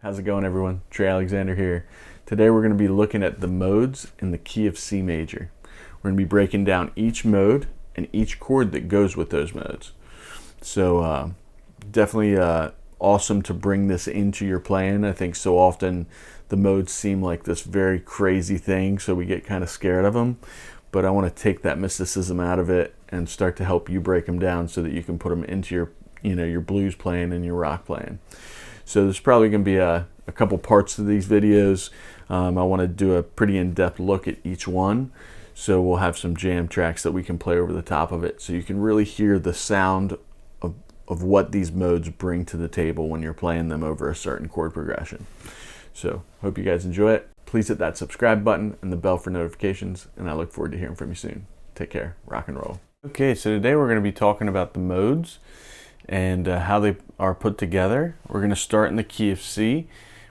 How's it going, everyone? Trey Alexander here. Today we're going to be looking at the modes in the key of C major. We're going to be breaking down each mode and each chord that goes with those modes. So definitely awesome to bring this into your playing. I think so often the modes seem like this very crazy thing, so we get kind of scared of them. But I want to take that mysticism out of it and start to help you break them down so that you can put them into your, your blues playing and your rock playing. So there's probably going to be a couple parts to these videos. I want to do a pretty in-depth look at each one. So we'll have some jam tracks that we can play over the top of it, so you can really hear the sound of what these modes bring to the table when you're playing them over a certain chord progression. So hope you guys enjoy it. Please hit that subscribe button and the bell for notifications, and I look forward to hearing from you soon. Take care. Rock and roll. Okay, so today we're going to be talking about the modes and how they are put together. We're going to start in the key of C.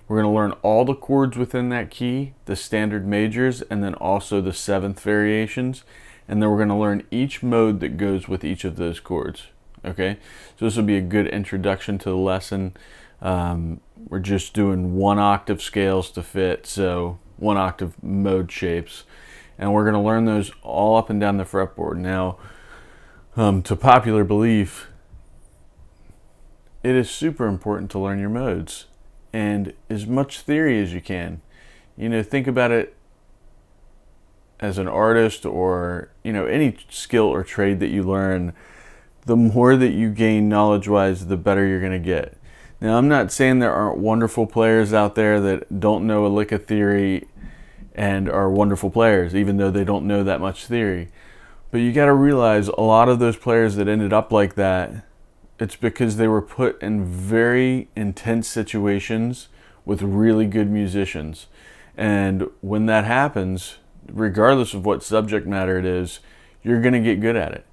We're going to learn all the chords within that key, the standard majors, and then also the seventh variations. And then we're going to learn each mode that goes with each of those chords. Okay, so this will be a good introduction to the lesson. We're just doing 1 octave scales to fit, so 1 octave mode shapes. And we're going to learn those all up and down the fretboard. Now, to popular belief, it is super important to learn your modes and as much theory as you can. Think about it as an artist or, any skill or trade that you learn. The more that you gain knowledge-wise, the better you're going to get. Now, I'm not saying there aren't wonderful players out there that don't know a lick of theory and are wonderful players, even though they don't know that much theory. But you got to realize a lot of those players that ended up like that, it's because they were put in very intense situations with really good musicians. And when that happens, regardless of what subject matter it is, you're going to get good at it.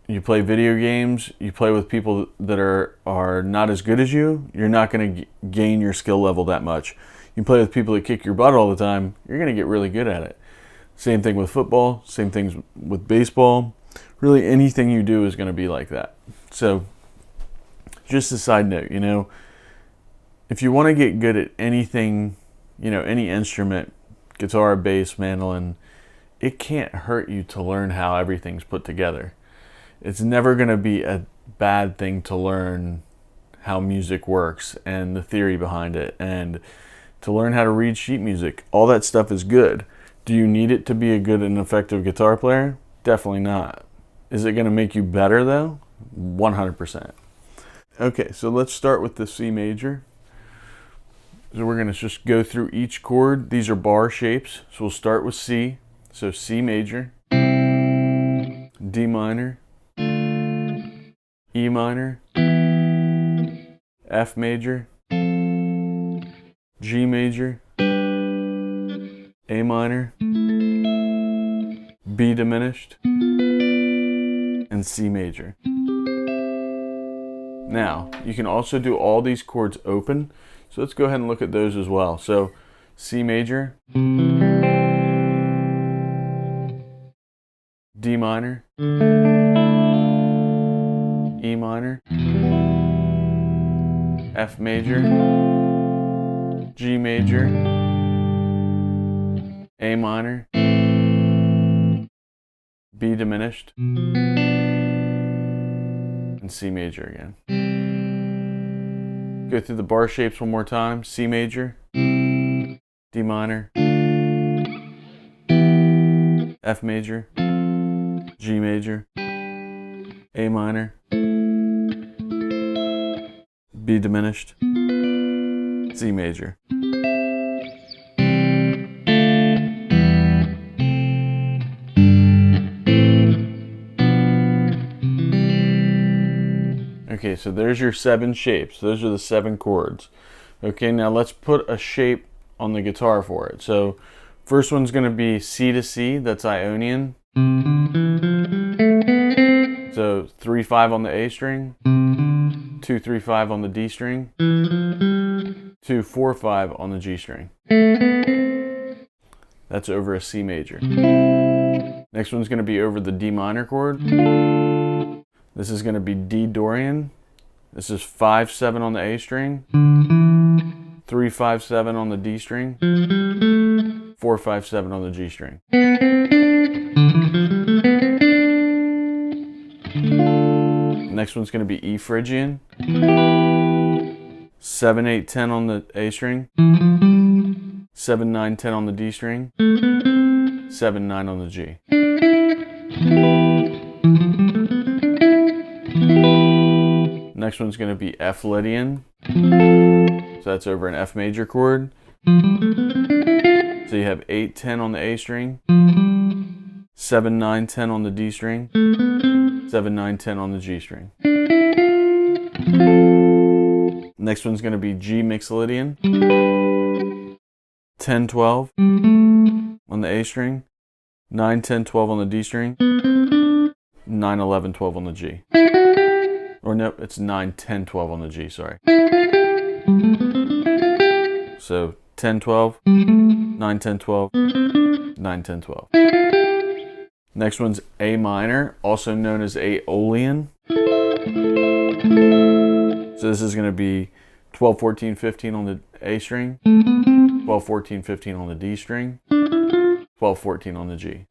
You play video games, you play with people that are not as good as you, you're not going to gain your skill level that much. You play with people that kick your butt all the time, you're going to get really good at it. Same thing with football, same things with baseball. Really, anything you do is going to be like that. So, just a side note, if you want to get good at anything, any instrument, guitar, bass, mandolin, it can't hurt you to learn how everything's put together. It's never going to be a bad thing to learn how music works and the theory behind it, and to learn how to read sheet music. All that stuff is good. Do you need it to be a good and effective guitar player? Definitely not. Is it going to make you better though? 100%. Okay, so let's start with the C major. So we're going to just go through each chord. These are bar shapes. So we'll start with C. So C major, D minor, E minor, F major, G major, A minor, B diminished, and C major. Now, you can also do all these chords open, so let's go ahead and look at those as well. So, C major, D minor, E minor, F major, G major, A minor, B diminished, and C major again. Go through the bar shapes one more time. C major, D minor, F major, G major, A minor, B diminished, C major. Okay, so there's your 7 shapes. Those are the 7 chords. Okay, now let's put a shape on the guitar for it. So first one's going to be C to C, that's Ionian. So 3-5 on the A string, 2-3-5 on the D string, 2-4-5 on the G string. That's over a C major. Next one's going to be over the D minor chord. This is going to be D Dorian. This is 5/7 on the A string, 3/5/7 on the D string, 4/5/7 on the G string. Next one's going to be E Phrygian, 7/8/10 on the A string, 7/9/10 on the D string, 7/9 on the G. Next one's going to be F Lydian, so that's over an F major chord. So you have 8/10 on the A string, 7/9/10 on the D string, 7/9/10 on the G string. Next one's going to be G Mixolydian, 10/12 on the A string, 9/10/12 on the D string, 9/11/12 on the G. Or nope, it's 9/10/12 on the G, sorry. So 10/12, 9/10/12, 9/10/12. Next one's A minor, also known as Aeolian. So this is going to be 12/14/15 on the A string, 12/14/15 on the D string, 12/14 on the G.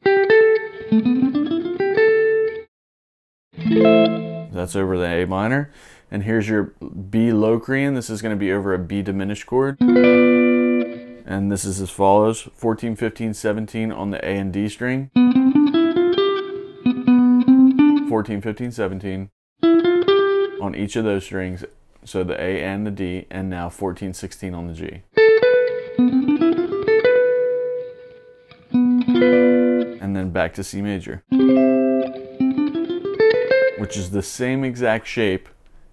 That's over the A minor. And here's your B Locrian. This is going to be over a B diminished chord. And this is as follows: 14/15/17 on the A and D string, 14/15/17 on each of those strings, so the A and the D, and now 14/16 on the G. And then back to C major, which is the same exact shape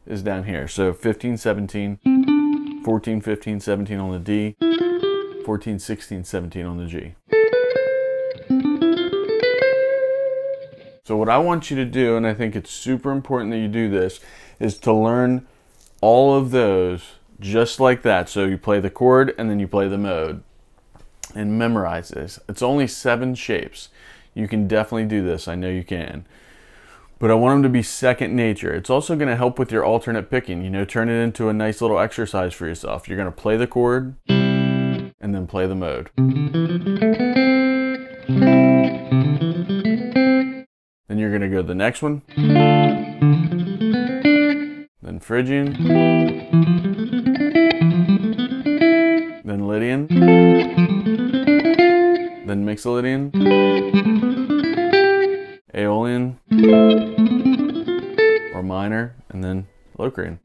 as down here. So 15/17, 14/15/17 on the D, 14/16/17 on the G. So what I want you to do, and I think it's super important that you do this, is to learn all of those just like that. So you play the chord and then you play the mode and memorize this. It's only 7 shapes. You can definitely do this. I know you can. But I want them to be second nature. It's also going to help with your alternate picking. You know, turn it into a nice little exercise for yourself. You're going to play the chord and then play the mode. Then you're going to go to the next one. Then Phrygian. Then Lydian. Then Mixolydian. Aeolian. Or minor. And then Locrian.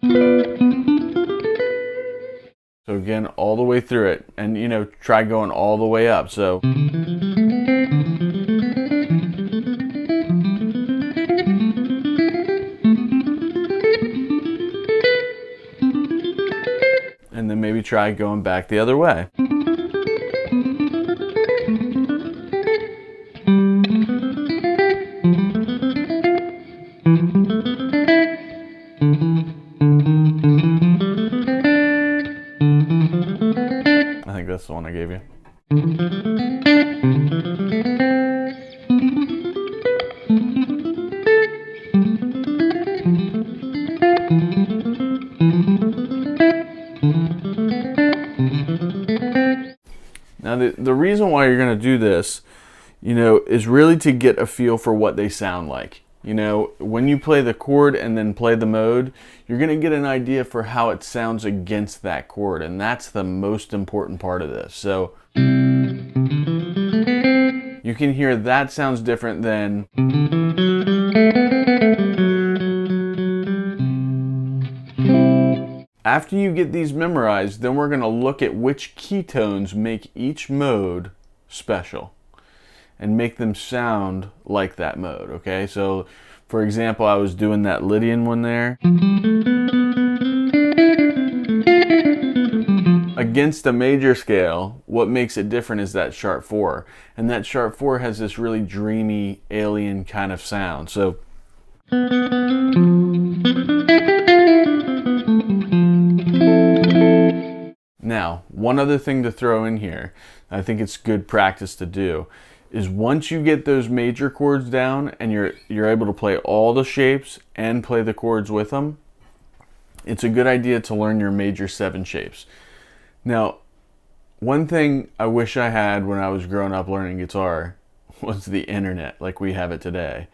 So again, all the way through it. And you know, try going all the way up. So and then maybe try going back the other way. I think that's the one I gave you. Now the reason why you're going to do this, you know, is really to get a feel for what they sound like. You know, when you play the chord and then play the mode, you're going to get an idea for how it sounds against that chord, and that's the most important part of this. So you can hear that sounds different than after you get these memorized. Then we're going to look at which key tones make each mode special and make them sound like that mode, okay? So, for example, I was doing that Lydian one there. Against a major scale, what makes it different is that sharp 4. And that sharp 4 has this really dreamy, alien kind of sound. So, now, one other thing to throw in here, I think it's good practice to do, is once you get those major chords down and you're able to play all the shapes and play the chords with them, it's a good idea to learn your major 7 shapes. Now, one thing I wish I had when I was growing up learning guitar was the internet like we have it today.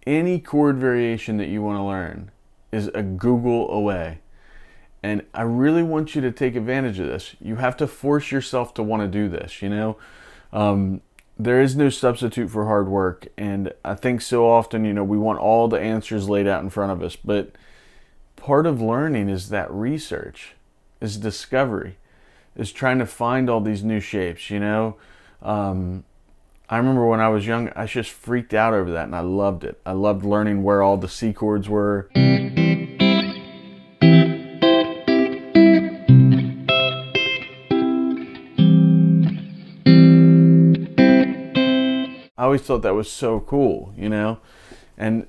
Any chord variation that you want to learn is a Google away. And I really want you to take advantage of this. You have to force yourself to want to do this, you know? There is no substitute for hard work. And I think so often, you know, we want all the answers laid out in front of us. But part of learning is that research, is discovery, is trying to find all these new shapes, you know? I remember when I was young, I just freaked out over that and I loved it. I loved learning where all the C chords were. I always thought that was so cool, you know? And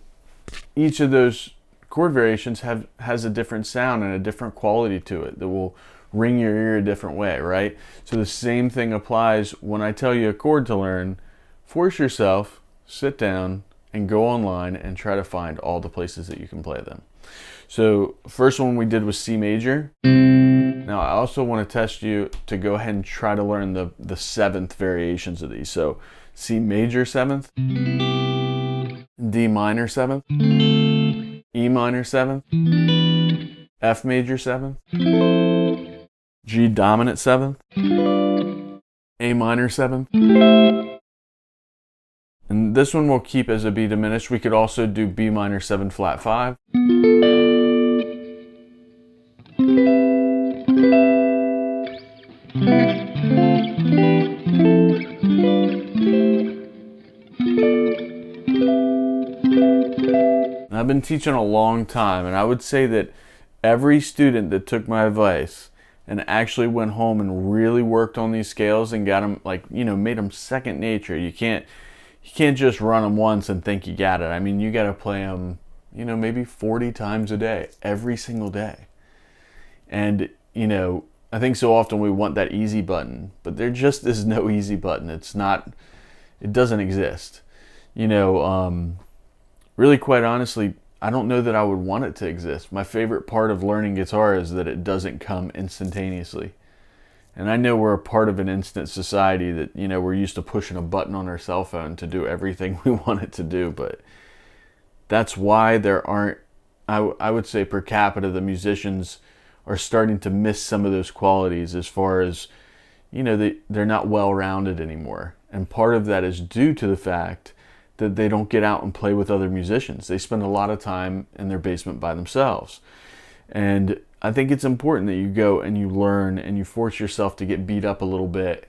each of those chord variations has a different sound and a different quality to it that will ring your ear a different way, right? So the same thing applies when I tell you a chord to learn. Force yourself, sit down, and go online and try to find all the places that you can play them. So first one we did was C major. Now I also want to test you to go ahead and try to learn the 7th variations of these. So C major 7th, D minor 7th, E minor 7th, F major 7th, G dominant 7th, A minor 7th, and this one we'll keep as a B diminished. We could also do B minor 7 flat 5. I've been teaching a long time, and I would say that every student that took my advice and actually went home and really worked on these scales and got them, like, you know, made them second nature. You can't just run them once and think you got it. I mean, you got to play them, you know, maybe 40 times a day, every single day. And, you know, I think so often we want that easy button, but there just is no easy button. It's not, it doesn't exist. You know, really, quite honestly, I don't know that I would want it to exist. My favorite part of learning guitar is that it doesn't come instantaneously. And I know we're a part of an instant society that, you know, we're used to pushing a button on our cell phone to do everything we want it to do. But that's why there aren't, I would say per capita, the musicians are starting to miss some of those qualities as far as, you know, they're not well-rounded anymore. And part of that is due to the fact that they don't get out and play with other musicians. They spend a lot of time in their basement by themselves. And I think it's important that you go and you learn and you force yourself to get beat up a little bit.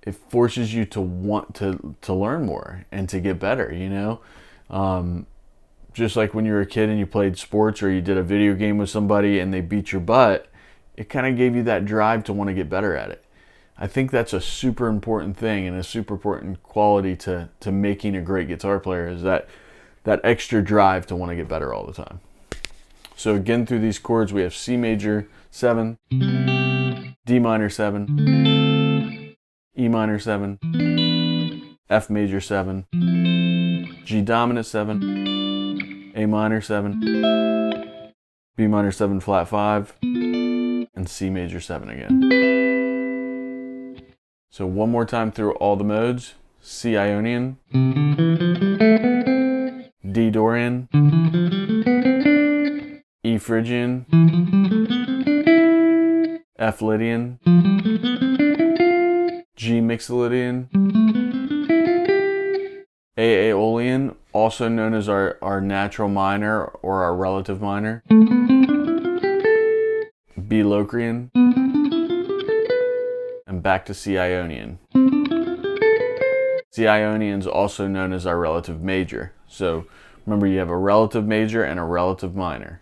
It forces you to want to learn more and to get better, you know? Just like when you were a kid and you played sports or you did a video game with somebody and they beat your butt, it kind of gave you that drive to want to get better at it. I think that's a super important thing and a super important quality to making a great guitar player, is that extra drive to want to get better all the time. So again, through these chords, we have C major 7, D minor 7, E minor 7, F major 7, G dominant 7, A minor 7, B minor 7 flat 5, and C major 7 again. So one more time through all the modes: C Ionian, D Dorian, E Phrygian, F Lydian, G Mixolydian, A Aeolian, also known as our natural minor or our relative minor, B Locrian, and back to C Ionian. C Ionian is also known as our relative major. So remember, you have a relative major and a relative minor.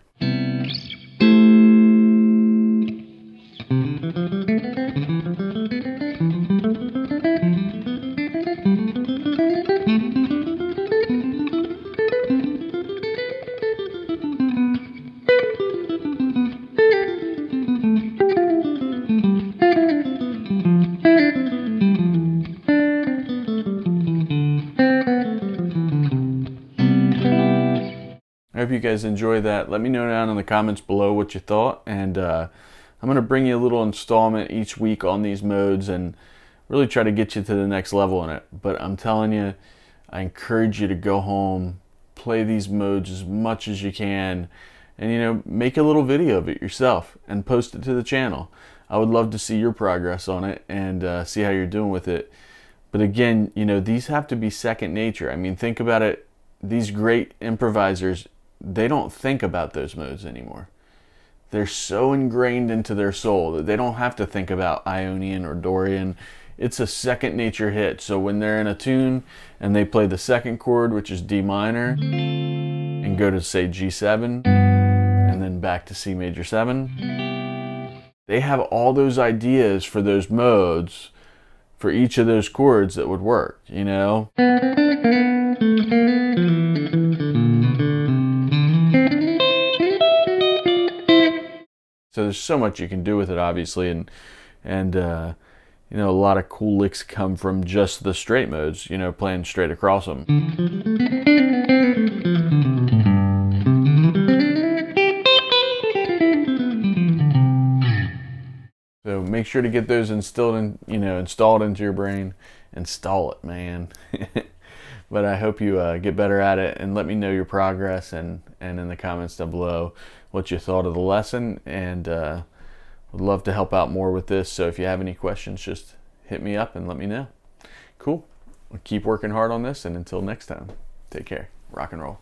I hope you guys enjoy that. Let me know down in the comments below what you thought, and I'm going to bring you a little installment each week on these modes and really try to get you to the next level in it. But I'm telling you, I encourage you to go home, play these modes as much as you can, and make a little video of it yourself and post it to the channel. I would love to see your progress on it and see how you're doing with it. But again, these have to be second nature. I mean, think about it. These great improvisers, they don't think about those modes anymore. They're so ingrained into their soul that they don't have to think about Ionian or Dorian. It's a second nature hit. So when they're in a tune and they play the second chord, which is D minor, and go to say G7, and then back to C major 7, they have all those ideas for those modes for each of those chords that would work, So there's so much you can do with it, obviously, and a lot of cool licks come from just the straight modes, playing straight across them. So make sure to get those installed into your brain. Install it, man. But I hope you get better at it, and let me know your progress and in the comments down below what you thought of the lesson, and would love to help out more with this. So if you have any questions, just hit me up and let me know. Cool. We'll keep working hard on this, and until next time, take care. Rock and roll.